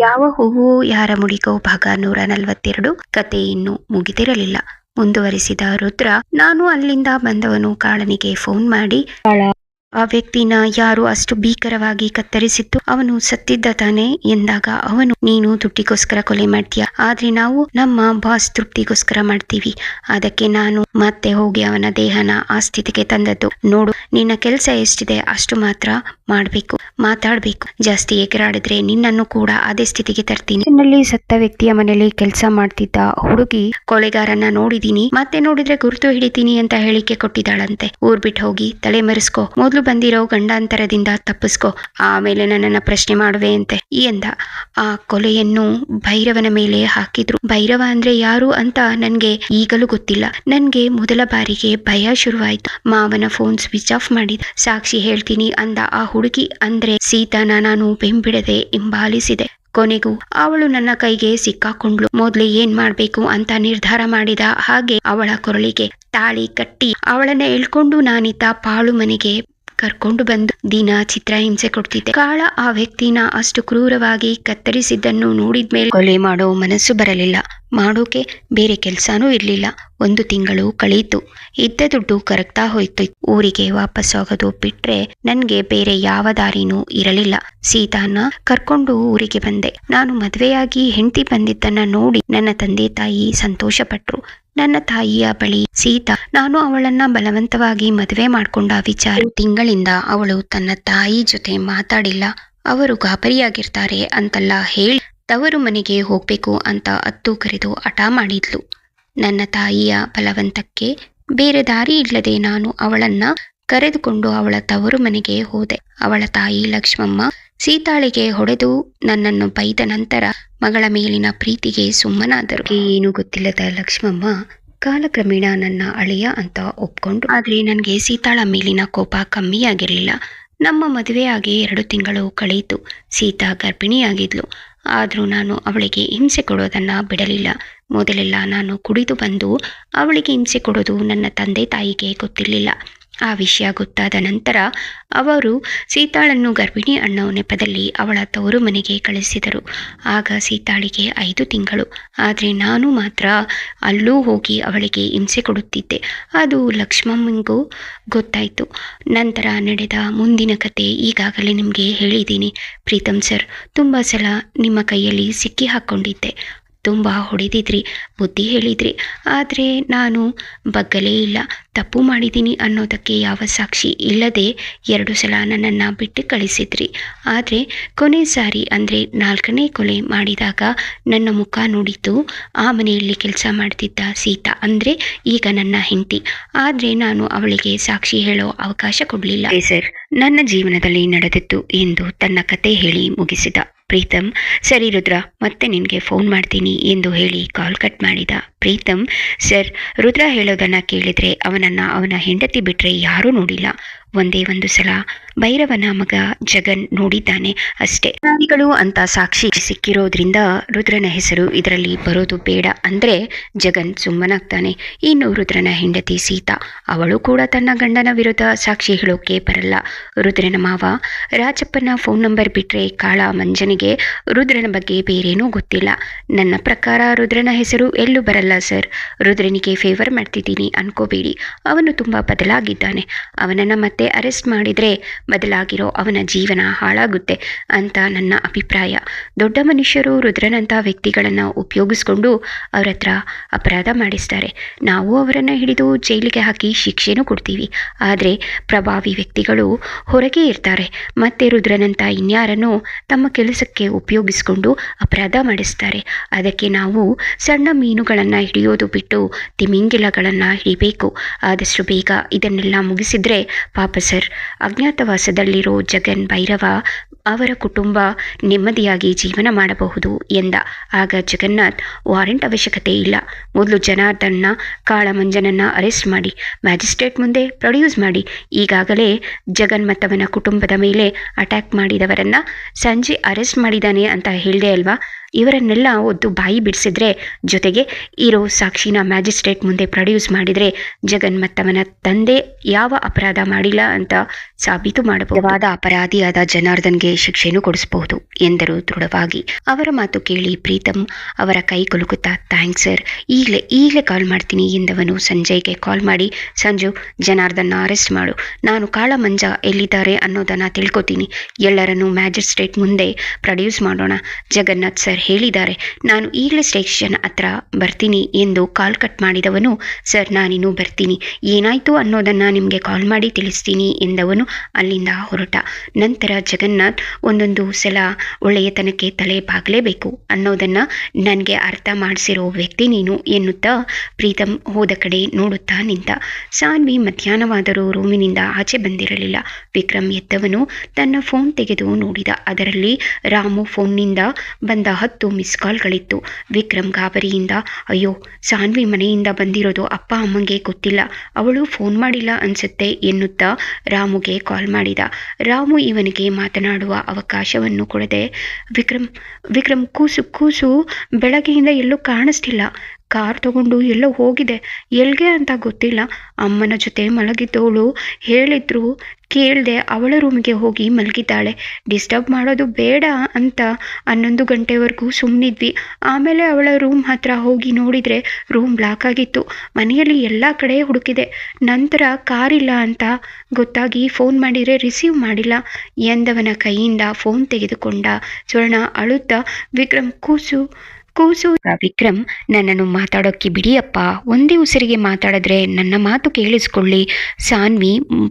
ಯಾವ ಹೂವು ಯಾರ ಮುಡಿಗೋ ಭಾಗ 142. ಕತೆ ಇನ್ನು ಮುಗಿದಿರಲಿಲ್ಲ. ಮುಂದುವರಿಸಿದ ರುದ್ರ, ನಾನು ಅಲ್ಲಿಂದ ಬಂದವನು ಕಾಳನಿಗೆ ಫೋನ್ ಮಾಡಿ, ಆ ವ್ಯಕ್ತಿನ ಯಾರು ಅಷ್ಟು ಭೀಕರವಾಗಿ ಕತ್ತರಿಸಿತ್ತು, ಅವನು ಸತ್ತಿದ್ದ ತಾನೆ ಎಂದಾಗ ಅವನು, ನೀನು ದುಡ್ಡಿಗೋಸ್ಕರ ಕೊಲೆ ಮಾಡ್ತೀಯ, ಆದ್ರೆ ನಾವು ನಮ್ಮ ಬಾಸ್ ತೃಪ್ತಿಗೋಸ್ಕರ ಮಾಡ್ತೀವಿ. ಅದಕ್ಕೆ ನಾನು ಮತ್ತೆ ಹೋಗಿ ಅವನ ದೇಹನ ಆ ಸ್ಥಿತಿಗೆ ತಂದದ್ದು. ನೋಡು, ನಿನ್ನ ಕೆಲಸ ಎಷ್ಟಿದೆ ಅಷ್ಟು ಮಾತ್ರ ಮಾಡ್ಬೇಕು, ಮಾತಾಡ್ಬೇಕು. ಜಾಸ್ತಿ ಎಗರಾಡಿದ್ರೆ ನಿನ್ನನ್ನು ಕೂಡ ಅದೇ ಸ್ಥಿತಿಗೆ ತರ್ತೀನಿ. ನಲ್ಲಿ ಸತ್ತ ವ್ಯಕ್ತಿಯ ಮನೇಲಿ ಕೆಲಸ ಮಾಡ್ತಿದ್ದ ಹುಡುಗಿ ಕೊಲೆಗಾರನ ನೋಡಿದೀನಿ, ಮತ್ತೆ ನೋಡಿದ್ರೆ ಗುರುತು ಹಿಡಿತೀನಿ ಅಂತ ಹೇಳಿಕೆ ಕೊಟ್ಟಿದ್ದಾಳಂತೆ. ಊರ್ ಬಿಟ್ಟು ಹೋಗಿ ತಲೆ ಮರೆಸ್ಕೋ, ಮೊದಲು ಬಂದಿರೋ ಗಂಡಾಂತರದಿಂದ ತಪ್ಪಿಸ್ಕೋ, ಆಮೇಲೆ ನನ್ನನ್ನ ಪ್ರಶ್ನೆ ಮಾಡುವೆ ಅಂತೆ ಎಂದ. ಆ ಕೊಲೆಯನ್ನು ಭೈರವನ ಮೇಲೆ ಹಾಕಿದ್ರು. ಭೈರವ ಅಂದ್ರೆ ಯಾರು ಅಂತ ನನ್ಗೆ ಈಗಲೂ ಗೊತ್ತಿಲ್ಲ. ನನ್ಗೆ ಮೊದಲ ಬಾರಿಗೆ ಭಯ ಶುರುವಾಯ್ತು. ಮಾವನ ಫೋನ್ ಸ್ವಿಚ್ ಆಫ್ ಮಾಡಿದ. ಸಾಕ್ಷಿ ಹೇಳ್ತೀನಿ ಅಂದ ಆ ಹುಡುಗಿ ಅಂದ್ರೆ ಸೀತಾನ ನಾನು ಬೆಂಬಿಡದೆ ಹಿಂಬಾಲಿಸಿದೆ. ಕೊನೆಗೂ ಅವಳು ನನ್ನ ಕೈಗೆ ಸಿಕ್ಕಾಕೊಂಡ್ಲು. ಮೊದ್ಲು ಏನ್ ಮಾಡ್ಬೇಕು ಅಂತ ನಿರ್ಧಾರ ಮಾಡಿದ ಹಾಗೆ ಅವಳ ಕೊರಳಿಗೆ ತಾಳಿ ಕಟ್ಟಿ ಅವಳನ್ನ ಎಳ್ಕೊಂಡು ನಾನಿದ್ದ ಪಾಳು ಮನೆಗೆ ಕರ್ಕೊಂಡು ಬಂದು ದಿನ ಚಿತ್ರಹಿಂಸೆ ಕೊಡ್ತಿದ್ದೆ. ಕಾಳ ಆ ವ್ಯಕ್ತಿನ ಅಷ್ಟು ಕ್ರೂರವಾಗಿ ಕತ್ತರಿಸಿದ್ದನ್ನು ನೋಡಿದ್ಮೇಲೆ ಕೊಲೆ ಮಾಡೋ ಮನಸ್ಸು ಬರಲಿಲ್ಲ. ಮಾಡೋಕೆ ಬೇರೆ ಕೆಲ್ಸಾನೂ ಇರ್ಲಿಲ್ಲ. 1 ತಿಂಗಳು ಕಳೀತು. ಇದ್ದ ದುಡ್ಡು ಕರಗ್ತಾ ಹೋಯ್ತು. ಊರಿಗೆ ವಾಪಸ್ ಹೋಗೋದು ಬಿಟ್ರೆ ನನ್ಗೆ ಬೇರೆ ಯಾವ ದಾರಿನೂ ಇರಲಿಲ್ಲ. ಸೀತಾನ ಕರ್ಕೊಂಡು ಊರಿಗೆ ಬಂದೆ. ನಾನು ಮದುವೆಯಾಗಿ ಹೆಂಡತಿ ಬಂದಿದ್ದನ್ನ ನೋಡಿ ನನ್ನ ತಂದೆ ತಾಯಿ ಸಂತೋಷ ಪಟ್ರು. ನನ್ನ ತಾಯಿಯ ಬಳಿ ಸೀತಾ ನಾನು ಅವಳನ್ನ ಬಲವಂತವಾಗಿ ಮದುವೆ ಮಾಡ್ಕೊಂಡ ವಿಚಾರ ತಿಂಗಳಿಂದ ಅವಳು ತನ್ನ ತಾಯಿ ಜೊತೆ ಮಾತಾಡಿಲ್ಲ. ಅವರು ಗಾಬರಿಯಾಗಿರ್ತಾರೆ ಅಂತೆಲ್ಲ ಹೇಳಿ ತವರು ಮನೆಗೆ ಹೋಗ್ಬೇಕು ಅಂತ ಅತ್ತು ಕರೆದು ಹಠ ಮಾಡಿದ್ಲು. ನನ್ನ ತಾಯಿಯ ಬಲವಂತಕ್ಕೆ ಬೇರೆ ದಾರಿ ಇಲ್ಲದೆ ನಾನು ಅವಳನ್ನ ಕರೆದುಕೊಂಡು ಅವಳ ತವರು ಮನೆಗೆ ಹೋದೆ. ಅವಳ ತಾಯಿ ಲಕ್ಷ್ಮಮ್ಮ ಸೀತಾಳಿಗೆ ಹೊಡೆದು ನನ್ನನ್ನು ಬೈದ ನಂತರ ಮಗಳ ಮೇಲಿನ ಪ್ರೀತಿಗೆ ಸುಮ್ಮನಾದರು. ಏನು ಗೊತ್ತಿಲ್ಲದ ಲಕ್ಷ್ಮಮ್ಮ ಕಾಲಕ್ರಮೇಣ ನನ್ನ ಅಳಿಯ ಅಂತ ಒಪ್ಕೊಂಡು, ಆದ್ರೆ ನನಗೆ ಸೀತಾಳ ಮೇಲಿನ ಕೋಪ ಕಮ್ಮಿಯಾಗಿರ್ಲಿಲ್ಲ. ನಮ್ಮ ಮದುವೆಯಾಗಿ 2 ತಿಂಗಳು ಕಳೆಯಿತು. ಸೀತಾ ಗರ್ಭಿಣಿಯಾಗಿದ್ಲು. ಆದ್ರೂ ನಾನು ಅವಳಿಗೆ ಹಿಂಸೆ ಕೊಡೋದನ್ನ ಬಿಡಲಿಲ್ಲ. ಮೊದಲೆಲ್ಲ ನಾನು ಕುಡಿದು ಬಂದು ಅವಳಿಗೆ ಹಿಂಸೆ ಕೊಡೋದು ನನ್ನ ತಂದೆ ತಾಯಿಗೆ ಗೊತ್ತಿರಲಿಲ್ಲ. ಆ ವಿಷಯ ಗೊತ್ತಾದ ನಂತರ ಅವರು ಸೀತಾಳನ್ನು ಗರ್ಭಿಣಿ ಅನ್ನೋ ನೆಪದಲ್ಲಿ ಅವಳ ತವರು ಮನೆಗೆ ಕಳಿಸಿದರು. ಆಗ ಸೀತಾಳಿಗೆ 5 ತಿಂಗಳು. ಆದರೆ ನಾನು ಮಾತ್ರ ಅಲ್ಲೂ ಹೋಗಿ ಅವಳಿಗೆ ಹಿಂಸೆ ಕೊಡುತ್ತಿದ್ದೆ. ಅದು ಲಕ್ಷ್ಮಮ್ಮನಿಗೂ ಗೊತ್ತಾಯಿತು. ನಂತರ ನಡೆದ ಮುಂದಿನ ಕತೆ ಈಗಾಗಲೇ ನಿಮಗೆ ಹೇಳಿದ್ದೀನಿ. ಪ್ರೀತಮ್ ಸರ್, ತುಂಬ ಸಲ ನಿಮ್ಮ ಕೈಯಲ್ಲಿ ಸಿಕ್ಕಿ ಹಾಕ್ಕೊಂಡಿದ್ದೆ. ತುಂಬ ಹೊಡೆದಿದ್ರಿ, ಬುದ್ಧಿ ಹೇಳಿದ್ರಿ, ಆದರೆ ನಾನು ಬಗ್ಗಲೇ ಇಲ್ಲ. ತಪ್ಪು ಮಾಡಿದ್ದೀನಿ ಅನ್ನೋದಕ್ಕೆ ಯಾವ ಸಾಕ್ಷಿ ಇಲ್ಲದೆ 2 ಸಲ ನನ್ನನ್ನು ಬಿಟ್ಟು ಕಳಿಸಿದ್ರಿ. ಆದರೆ ಕೊನೆ ಸಾರಿ ಅಂದರೆ 4ನೇ ಕೊಲೆ ಮಾಡಿದಾಗ ನನ್ನ ಮುಖ ನೋಡಿದ್ದು ಆ ಮನೆಯಲ್ಲಿ ಕೆಲಸ ಮಾಡ್ತಿದ್ದ ಸೀತಾ, ಅಂದರೆ ಈಗ ನನ್ನ ಹೆಂಡತಿ. ಆದರೆ ನಾನು ಅವಳಿಗೆ ಸಾಕ್ಷಿ ಹೇಳೋ ಅವಕಾಶ ಕೊಡಲಿಲ್ಲ. ಸರ್, ನನ್ನ ಜೀವನದಲ್ಲಿ ನಡೆದಿತ್ತು ಎಂದು ತನ್ನ ಕತೆ ಹೇಳಿ ಮುಗಿಸಿದ. ಪ್ರೀತಮ್, ಸರಿ ರುದ್ರ, ಮತ್ತೆ ನಿನಗೆ ಫೋನ್ ಮಾಡ್ತೀನಿ ಎಂದು ಹೇಳಿ ಕಾಲ್ ಕಟ್ ಮಾಡಿದ. ಪ್ರೀತಮ್, ಸರ್, ರುದ್ರ ಹೇಳೋದನ್ನ ಕೇಳಿದ್ರೆ ಅವನನ್ನ ಅವನ ಹೆಂಡತಿ ಬಿಟ್ರೆ ಯಾರೂ ನೋಡಿಲ್ಲ. ಒಂದೇ ಒಂದು ಸಲ ಭೈರವನ ಮಗ ಜಗನ್ ನೋಡಿದ್ದಾನೆ ಅಷ್ಟೇ. ಪ್ರಾಣಿಗಳು ಅಂತ ಸಾಕ್ಷಿ ಸಿಕ್ಕಿರೋದ್ರಿಂದ ರುದ್ರನ ಹೆಸರು ಇದರಲ್ಲಿ ಬರೋದು ಬೇಡ ಅಂದ್ರೆ ಜಗನ್ ಸುಮ್ಮನಾಗ್ತಾನೆ. ಇನ್ನು ರುದ್ರನ ಹೆಂಡತಿ ಸೀತಾ, ಅವಳು ಕೂಡ ತನ್ನ ಗಂಡನ ವಿರುದ್ಧ ಸಾಕ್ಷಿ ಹೇಳೋಕೆ ಬರಲ್ಲ. ರುದ್ರನ ಮಾವ ರಾಜಪ್ಪನ ಫೋನ್ ನಂಬರ್ ಬಿಟ್ರೆ ಕಾಳ ಮಂಜನಿಗೆ ರುದ್ರನ ಬಗ್ಗೆ ಬೇರೇನೂ ಗೊತ್ತಿಲ್ಲ. ನನ್ನ ಪ್ರಕಾರ ರುದ್ರನ ಹೆಸರು ಎಲ್ಲೂ ಬರಲ್ಲ ಸರ್. ರುದ್ರನಿಗೆ ಫೇವರ್ ಮಾಡ್ತಿದ್ದೀನಿ ಅನ್ಕೋಬೇಡಿ. ಅವನು ತುಂಬಾ ಬದಲಾಗಿದ್ದಾನೆ. ಅವನನ್ನ ಮತ್ತೆ ಅರೆಸ್ಟ್ ಮಾಡಿದ್ರೆ ಬದಲಾಗಿರೋ ಅವನ ಜೀವನ ಹಾಳಾಗುತ್ತೆ ಅಂತ ನನ್ನ ಅಭಿಪ್ರಾಯ. ದೊಡ್ಡ ಮನುಷ್ಯರು ರುದ್ರನಂಥ ವ್ಯಕ್ತಿಗಳನ್ನು ಉಪಯೋಗಿಸ್ಕೊಂಡು ಅವ್ರ ಹತ್ರ ಅಪರಾಧ ಮಾಡಿಸ್ತಾರೆ. ನಾವು ಅವರನ್ನು ಹಿಡಿದು ಜೈಲಿಗೆ ಹಾಕಿ ಶಿಕ್ಷೆನೂ ಕೊಡ್ತೀವಿ. ಆದರೆ ಪ್ರಭಾವಿ ವ್ಯಕ್ತಿಗಳು ಹೊರಗೆ ಇರ್ತಾರೆ. ಮತ್ತೆ ರುದ್ರನಂಥ ಇನ್ಯಾರನ್ನು ತಮ್ಮ ಕೆಲಸಕ್ಕೆ ಉಪಯೋಗಿಸ್ಕೊಂಡು ಅಪರಾಧ ಮಾಡಿಸ್ತಾರೆ. ಅದಕ್ಕೆ ನಾವು ಸಣ್ಣ ಮೀನುಗಳನ್ನು ಹಿಡಿಯೋದು ಬಿಟ್ಟು ತಿಮಿಂಗಿಲಗಳನ್ನು ಹಿಡಿಬೇಕು. ಆದಷ್ಟು ಬೇಗ ಇದನ್ನೆಲ್ಲ ಮುಗಿಸಿದ್ರೆ ಪಾಪ ಸರ್, ಅಜ್ಞಾತವಾಸದಲ್ಲಿರೋ ಜಗನ್, ಭೈರವ ಅವರ ಕುಟುಂಬ ನೆಮ್ಮದಿಯಾಗಿ ಜೀವನ ಮಾಡಬಹುದು ಎಂದ. ಆಗ ಜಗನ್ನಾಥ್, ವಾರೆಂಟ್ ಅವಶ್ಯಕತೆ ಇಲ್ಲ. ಮೊದಲು ಜನಾರ್ದನ್ನ ಕಾಳಮಂಜನನ್ನ ಅರೆಸ್ಟ್ ಮಾಡಿ ಮ್ಯಾಜಿಸ್ಟ್ರೇಟ್ ಮುಂದೆ ಪ್ರೊಡ್ಯೂಸ್ ಮಾಡಿ. ಈಗಾಗಲೇ ಜಗನ್ ಮತ್ತವನ ಕುಟುಂಬದ ಮೇಲೆ ಅಟ್ಯಾಕ್ ಮಾಡಿದವರನ್ನ ಸಂಜೆ ಅರೆಸ್ಟ್ ಮಾಡಿದ್ದಾನೆ ಅಂತ ಹೇಳಿದೆ ಅಲ್ವಾ? ಇವರನ್ನೆಲ್ಲ ಒದ್ದು ಬಾಯಿ ಬಿಡಿಸಿದ್ರೆ, ಜೊತೆಗೆ ಇರೋ ಸಾಕ್ಷಿನ ಮ್ಯಾಜಿಸ್ಟ್ರೇಟ್ ಮುಂದೆ ಪ್ರೊಡ್ಯೂಸ್ ಮಾಡಿದರೆ ಜಗನ್ಮತ್ತವನ ತಂದೆ ಯಾವ ಅಪರಾಧ ಮಾಡಿಲ್ಲ ಅಂತ ಸಾಬೀತು ಮಾಡಬಹುದು. ಅಪರಾಧಿಯಾದ ಜನಾರ್ದನ್ಗೆ ಶಿಕ್ಷೆನೂ ಕೊಡಿಸಬಹುದು ಎಂದರು ದೃಢವಾಗಿ. ಅವರ ಮಾತು ಕೇಳಿ ಪ್ರೀತಮ್ ಅವರ ಕೈ ಕುಲುಕುತ್ತಾ, ಥ್ಯಾಂಕ್ಸ್ ಸರ್, ಈಗಲೇ ಕಾಲ್ ಮಾಡ್ತೀನಿ ಎಂದವನು ಸಂಜಯ್ಗೆ ಕಾಲ್ ಮಾಡಿ, ಸಂಜು, ಜನಾರ್ದನ್ನ ಅರೆಸ್ಟ್ ಮಾಡು, ನಾನು ಕಾಳ ಮಂಜ ಎಲ್ಲಿದ್ದಾರೆ ಅನ್ನೋದನ್ನ ತಿಳ್ಕೊತೀನಿ, ಎಲ್ಲರನ್ನೂ ಮ್ಯಾಜಿಸ್ಟ್ರೇಟ್ ಮುಂದೆ ಪ್ರೊಡ್ಯೂಸ್ ಮಾಡೋಣ. ಜಗನ್ನಾಥ್ ಸರ್ ಹೇಳಿದ್ದಾರೆ, ನಾನು ಈಗಲೇ ಸ್ಟೇಷನ್ ಹತ್ರ ಬರ್ತೀನಿ ಎಂದು ಕಾಲ್ ಕಟ್ ಮಾಡಿದವನು, ಸರ್ ನಾನಿನ್ನೂ ಬರ್ತೀನಿ, ಏನಾಯ್ತು ಅನ್ನೋದನ್ನ ನಿಮಗೆ ಕಾಲ್ ಮಾಡಿ ತಿಳಿಸ್ತೀನಿ ಎಂದವನು ಅಲ್ಲಿಂದ ಹೊರಟ. ನಂತರ ಜಗನ್ನಾಥ್, ಒಂದೊಂದು ಸಲ ಒಳ್ಳೆಯತನಕ್ಕೆ ತಲೆ ಬಾಗಲೇಬೇಕು ಅನ್ನೋದನ್ನ ನನಗೆ ಅರ್ಥ ಮಾಡಿಸಿರೋ ವ್ಯಕ್ತಿ ನೀನು ಎನ್ನುತ್ತಾ ಪ್ರೀತಮ್ ಹೋದ ಕಡೆ ನೋಡುತ್ತಾ ನಿಂತ. ಸಾನ್ವಿ ಮಧ್ಯಾಹ್ನವಾದರೂ ರೂಮಿನಿಂದ ಆಚೆ ಬಂದಿರಲಿಲ್ಲ. ವಿಕ್ರಮ್ ಎದ್ದವನು ತನ್ನ ಫೋನ್ ತೆಗೆದು ನೋಡಿದ. ಅದರಲ್ಲಿ ರಾಮು ಫೋನ್ನಿಂದ ಬಂದ 10 ಮಿಸ್ ಕಾಲ್ಗಳಿತ್ತು. ವಿಕ್ರಮ್ ಗಾಬರಿಯಿಂದ, ಅಯ್ಯೋ, ಸಾನ್ವಿ ಮನೆಯಿಂದ ಬಂದಿರೋದು ಅಪ್ಪ ಅಮ್ಮಂಗೆ ಗೊತ್ತಿಲ್ಲ, ಅವಳು ಫೋನ್ ಮಾಡಿಲ್ಲ ಅನ್ಸುತ್ತೆ ಎನ್ನುತ್ತಾ ರಾಮುಗೆ ಕಾಲ್ ಮಾಡಿದ. ರಾಮು ಇವನಿಗೆ ಮಾತನಾಡುವ ಅವಕಾಶವನ್ನು ಕೊಡದೆ, ವಿಕ್ರಮ್ ಕೂಸು ಬೆಳಗ್ಗೆಯಿಂದ ಎಲ್ಲೂ ಕಾಣಿಸ್ತಿಲ್ಲ, ಕಾರ್ ತಗೊಂಡು ಎಲ್ಲೋ ಹೋಗಿದೆ, ಎಲ್ಗೆ ಅಂತ ಗೊತ್ತಿಲ್ಲ, ಅಮ್ಮನ ಜೊತೆ ಮಲಗಿದ್ದವಳು ಹೇಳಿದ್ರು ಕೇಳ್ದೆ ಅವಳ ರೂಮಿಗೆ ಹೋಗಿ ಮಲಗಿದ್ದಾಳೆ, ಡಿಸ್ಟರ್ಬ್ ಮಾಡೋದು ಬೇಡ ಅಂತ 11 ಗಂಟೆವರೆಗೂ ಸುಮ್ಮನಿದ್ವಿ. ಆಮೇಲೆ ಅವಳ ರೂಮ್ ಹತ್ರ ಹೋಗಿ ನೋಡಿದರೆ ರೂಮ್ ಬ್ಲಾಕ್ ಆಗಿತ್ತು. ಮನೆಯಲ್ಲಿ ಎಲ್ಲ ಕಡೆ ಹುಡುಕಿದೆ. ನಂತರ ಕಾರಿಲ್ಲ ಅಂತ ಗೊತ್ತಾಗಿ ಫೋನ್ ಮಾಡಿದರೆ ರಿಸೀವ್ ಮಾಡಿಲ್ಲ ಎಂದವನ ಕೈಯಿಂದ ಫೋನ್ ತೆಗೆದುಕೊಂಡ ಸ್ವರ್ಣ ಅಳುತ್ತಾ, ಕೂಸು ವಿಕ್ರಮ್, ನನ್ನನ್ನು ಮಾತಾಡೋಕ್ಕೆ ಬಿಡಿಯಪ್ಪ, ಒಂದೇ ಉಸಿರಿಗೆ ಮಾತಾಡಿದ್ರೆ ನನ್ನ ಮಾತು ಕೇಳಿಸ್ಕೊಳ್ಳಿ. ಸಾನ್ವಿ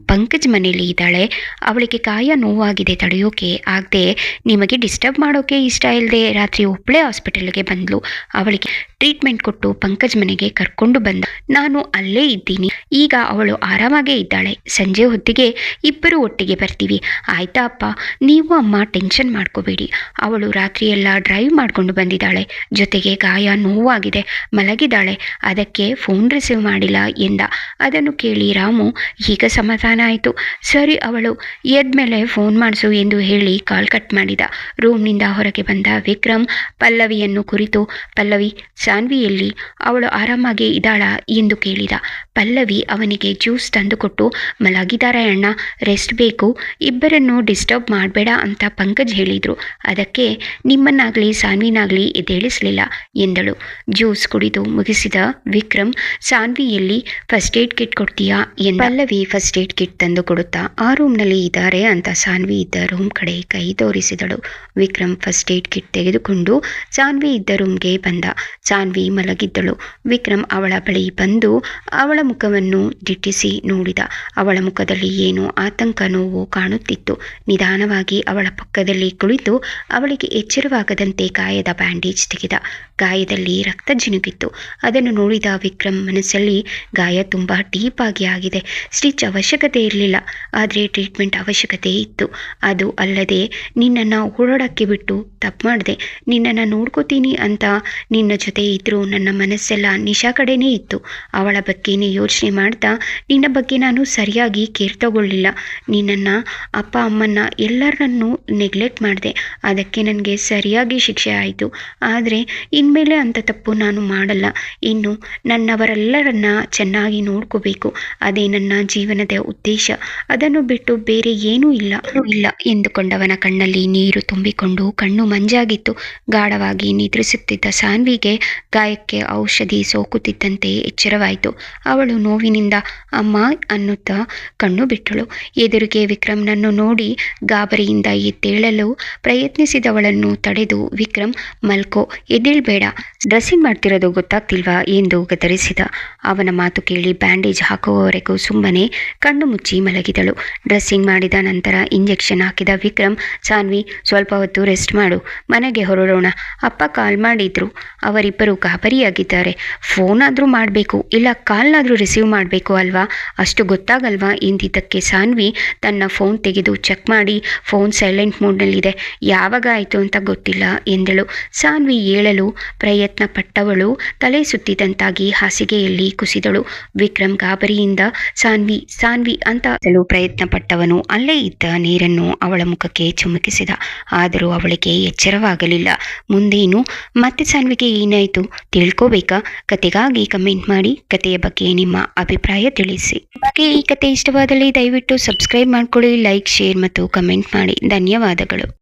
ಪಂಕಜ್ ಮನೇಲಿ ಇದ್ದಾಳೆ, ಅವಳಿಗೆ ಕಾಯ ನೋವಾಗಿದೆ, ತಡೆಯೋಕೆ ಆಗದೆ ನಿಮಗೆ ಡಿಸ್ಟರ್ಬ್ ಮಾಡೋಕೆ ಇಷ್ಟ ಇಲ್ಲದೆ ರಾತ್ರಿ ಒಬ್ಬಳೇ ಹಾಸ್ಪಿಟಲ್ಗೆ ಬಂದ್ಲು. ಅವಳಿಗೆ ಟ್ರೀಟ್ಮೆಂಟ್ ಕೊಟ್ಟು ಪಂಕಜ್ ಮನೆಗೆ ಕರ್ಕೊಂಡು ಬಂದ. ನಾನು ಅಲ್ಲೇ ಇದ್ದೀನಿ. ಈಗ ಅವಳು ಆರಾಮಾಗೇ ಇದ್ದಾಳೆ. ಸಂಜೆ ಹೊತ್ತಿಗೆ ಇಬ್ಬರು ಒಟ್ಟಿಗೆ ಬರ್ತೀವಿ, ಆಯ್ತಾ ಅಪ್ಪ? ನೀವು ಅಮ್ಮ ಟೆನ್ಷನ್ ಮಾಡ್ಕೋಬೇಡಿ. ಅವಳು ರಾತ್ರಿಯೆಲ್ಲ ಡ್ರೈವ್ ಮಾಡ್ಕೊಂಡು ಬಂದಿದ್ದಾಳೆ, ಜೊತೆಗೆ ಗಾಯ ನೋವಾಗಿದೆ, ಮಲಗಿದ್ದಾಳೆ, ಅದಕ್ಕೆ ಫೋನ್ ರಿಸೀವ್ ಮಾಡಿಲ್ಲ ಎಂದ. ಅದನ್ನು ಕೇಳಿ ರಾಮು, ಈಗ ಸಮಾಧಾನ ಆಯಿತು, ಸರಿ, ಅವಳು ಎದ್ಮೇಲೆ ಫೋನ್ ಮಾಡಿಸು ಎಂದು ಹೇಳಿ ಕಾಲ್ ಕಟ್ ಮಾಡಿದ. ರೂಮ್ನಿಂದ ಹೊರಗೆ ಬಂದ ವಿಕ್ರಮ್ ಪಲ್ಲವಿಯನ್ನು ಕುರಿತು, ಪಲ್ಲವಿ, ಸಾನ್ವಿಯಲ್ಲಿ ಅವಳು ಆರಾಮಾಗಿ ಇದ್ದಾಳಾ ಎಂದು ಕೇಳಿದ. ಪಲ್ಲವಿ ಅವನಿಗೆ ಜ್ಯೂಸ್ ತಂದುಕೊಟ್ಟು, ಮಲಗಿದ್ದಾರೆ ಅಣ್ಣ, ರೆಸ್ಟ್ ಬೇಕು, ಇಬ್ಬರನ್ನು ಡಿಸ್ಟರ್ಬ್ ಮಾಡಬೇಡ ಅಂತ ಪಂಕಜ್ ಹೇಳಿದ್ರು, ಅದಕ್ಕೆ ನಿಮ್ಮನ್ನಾಗಲಿ ಸಾನ್ವಿನಾಗಲಿ ಎದ್ದೇಳಿಸಲಿಲ್ಲ ಎಂದಳು. ಜ್ಯೂಸ್ ಕುಡಿದು ಮುಗಿಸಿದ ವಿಕ್ರಮ್, ಸಾನ್ವಿಯಲ್ಲಿ ಫಸ್ಟ್ ಏಡ್ ಕಿಟ್ ಕೊಡ್ತೀಯಾ ಎಂದ. ಪಲ್ಲವಿ ಫಸ್ಟ್ ಏಡ್ ಕಿಟ್ ತಂದು ಕೊಡುತ್ತಾ ಆ ರೂಮ್ನಲ್ಲಿ ಇದ್ದಾರೆ ಅಂತ ಸಾನ್ವಿ ಇದ್ದ ರೂಮ್ ಕಡೆ ಕೈ ತೋರಿಸಿದಳು. ವಿಕ್ರಮ್ ಫಸ್ಟ್ ಏಡ್ ಕಿಟ್ ತೆಗೆದುಕೊಂಡು ಸಾನ್ವಿ ಇದ್ದ ರೂಮ್ಗೆ ಬಂದ. ಸಾನ್ವಿ ಮಲಗಿದ್ದಳು. ವಿಕ್ರಮ್ ಅವಳ ಬಳಿ ಬಂದು ಅವಳ ಮುಖವನ್ನು ದಿಟ್ಟಿಸಿ ನೋಡಿದ. ಅವಳ ಮುಖದಲ್ಲಿ ಏನೋ ಆತಂಕ, ನೋವು ಕಾಣುತ್ತಿತ್ತು. ನಿಧಾನವಾಗಿ ಅವಳ ಪಕ್ಕದಲ್ಲಿ ಕುಳಿತು ಅವಳಿಗೆ ಎಚ್ಚರವಾಗದಂತೆ ಗಾಯದ ಬ್ಯಾಂಡೇಜ್ ತೆಗೆದ. ಗಾಯದಲ್ಲಿ ರಕ್ತ ಜಿನುಗಿತ್ತು. ಅದನ್ನು ನೋಡಿದ ವಿಕ್ರಮ್ ಮನಸ್ಸಲ್ಲಿ, ಗಾಯ ತುಂಬ ಡೀಪ್ ಆಗಿದೆ, ಸ್ಟಿಚ್ ಅವಶ್ಯಕತೆ ಇರಲಿಲ್ಲ, ಆದರೆ ಟ್ರೀಟ್ಮೆಂಟ್ ಅವಶ್ಯಕತೆ ಇತ್ತು. ಅದು ಅಲ್ಲದೆ ನಿನ್ನನ್ನು ಓಡಾಡಕ್ಕೆ ಬಿಟ್ಟು ತಪ್ಪು ಮಾಡಿದೆ. ನಿನ್ನನ್ನು ನೋಡ್ಕೋತೀನಿ ಅಂತ ನಿನ್ನ ಜೊತೆ ಇದ್ದರೂ ನನ್ನ ಮನಸ್ಸೆಲ್ಲ ನಿಶಾ ಕಡೆನೇ ಇತ್ತು. ಅವಳ ಬಗ್ಗೆನೇ ಯೋಚನೆ ಮಾಡ್ತಾ ನಿನ್ನ ಬಗ್ಗೆ ನಾನು ಸರಿಯಾಗಿ ಕೇರ್ ತಗೊಳ್ಳಿಲ್ಲ. ನಿನ್ನನ್ನು, ಅಪ್ಪ ಅಮ್ಮನ್ನ ಎಲ್ಲರನ್ನೂ ನೆಗ್ಲೆಕ್ಟ್ ಮಾಡಿದೆ. ಅದಕ್ಕೆ ನನಗೆ ಸರಿಯಾಗಿ ಶಿಕ್ಷೆ ಆಯಿತು. ಆದರೆ ಇನ್ಮೇಲೆ ಅಂಥ ತಪ್ಪು ನಾನು ಮಾಡಲ್ಲ. ಇನ್ನು ನನ್ನವರೆಲ್ಲರನ್ನ ಚೆನ್ನಾಗಿ ನೋಡ್ಕೋಬೇಕು. ಅದೇ ನನ್ನ ಜೀವನದ ಉದ್ದೇಶ. ಅದನ್ನು ಬಿಟ್ಟು ಬೇರೆ ಏನೂ ಇಲ್ಲ ಎಂದುಕೊಂಡವನ ಕಣ್ಣಲ್ಲಿ ನೀರು ತುಂಬಿಕೊಂಡು ಕಣ್ಣು ಮಂಜಾಗಿತ್ತು. ಗಾಢವಾಗಿ ನಿದ್ರಿಸುತ್ತಿದ್ದ ಸಾನ್ವಿಗೆ ಗಾಯಕ್ಕೆ ಔಷಧಿ ಸೋಕುತ್ತಿದ್ದಂತೆ ಎಚ್ಚರವಾಯಿತು. ಅವಳು ನೋವಿನಿಂದ ಅಮ್ಮ ಅನ್ನುತ್ತಾ ಕಣ್ಣು ಬಿಟ್ಟಳು. ಎದುರಿಗೆ ವಿಕ್ರಮ್ನನ್ನು ನೋಡಿ ಗಾಬರಿಯಿಂದ ಎದ್ದೇಳಲು ಪ್ರಯತ್ನಿಸಿದವಳನ್ನು ತಡೆದು, ವಿಕ್ರಮ್, ಮಲ್ಕೋ, ಎದ್ದೇಳಬೇಡ, ಡ್ರೆಸ್ಸಿಂಗ್ ಮಾಡ್ತಿರೋದು ಗೊತ್ತಾಗ್ತಿಲ್ವಾ ಎಂದು ಗದರಿಸಿದ. ಅವನ ಮಾತು ಕೇಳಿ ಬ್ಯಾಂಡೇಜ್ ಹಾಕುವವರೆಗೂ ಸುಮ್ಮನೆ ಕಣ್ಣು ಮುಚ್ಚಿ ಮಲಗಿದಳು. ಡ್ರೆಸ್ಸಿಂಗ್ ಮಾಡಿದ ನಂತರ ಇಂಜೆಕ್ಷನ್ ಹಾಕಿದ ವಿಕ್ರಮ್, ಸಾನ್ವಿ, ಸ್ವಲ್ಪ ಹೊತ್ತು ರೆಸ್ಟ್ ಮಾಡು, ಮನೆಗೆ ಹೊರಡೋಣ, ಅಪ್ಪ ಕಾಲ್ ಮಾಡಿದ್ರು, ಅವರಿಬ್ಬರು ಗಾಬರಿಯಾಗಿದ್ದಾರೆ, ಫೋನ್ ಆದರೂ ಮಾಡಬೇಕು, ಇಲ್ಲ ಕಾಲ್ನಾದರೂ ರಿಸೀವ್ ಮಾಡಬೇಕು ಅಲ್ವಾ, ಅಷ್ಟು ಗೊತ್ತಾಗಲ್ವಾ ಎಂದಿದ್ದಕ್ಕೆ ಸಾನ್ವಿ ತನ್ನ ಫೋನ್ ತೆಗೆದು ಚೆಕ್ ಮಾಡಿ, ಫೋನ್ ಸೈಲೆಂಟ್ ಮೋಡ್ನಲ್ಲಿದೆ, ಯಾವಾಗ ಆಯಿತು ಅಂತ ಗೊತ್ತಿಲ್ಲ ಎಂದಳು. ಸಾನ್ವಿ ಏಳಲು ಪ್ರಯತ್ನ ಪಟ್ಟವಳು ತಲೆ ಸುತ್ತಿದಂತಾಗಿ ಹಾಸಿಗೆಯಲ್ಲಿ ಕುಸಿದಳು. ವಿಕ್ರಮ್ ಗಾಬರಿಯಿಂದ ಸಾನ್ವಿ ಸಾನ್ವಿ ಅಂತ ಪ್ರಯತ್ನ ಪಟ್ಟವನು ಅಲ್ಲೇ ಇದ್ದ ನೀರನ್ನು ಅವಳ ಮುಖಕ್ಕೆ ಚುಮುಕಿಸಿದ. ಆದರೂ ಅವಳಿಗೆ ಎಚ್ಚರವಾಗಲಿಲ್ಲ. ಮುಂದೇನು, ಮತ್ತೆ ಸಾನ್ವಿಗೆ ಏನಾಯಿತು ತಿಳ್ಕೋಬೇಕಾ? ಕತೆಗಾಗಿ ಕಮೆಂಟ್ ಮಾಡಿ. ಕತೆಯ ಬಗ್ಗೆ ನಿಮ್ಮ ಅಭಿಪ್ರಾಯ ತಿಳಿಸಿ. ಹಾಗೆ ಈ ಕತೆ ಇಷ್ಟವಾದಲ್ಲಿ ದಯವಿಟ್ಟು ಸಬ್ಸ್ಕ್ರೈಬ್ ಮಾಡ್ಕೊಳ್ಳಿ, ಲೈಕ್, ಶೇರ್ ಮತ್ತು ಕಮೆಂಟ್ ಮಾಡಿ. ಧನ್ಯವಾದಗಳು.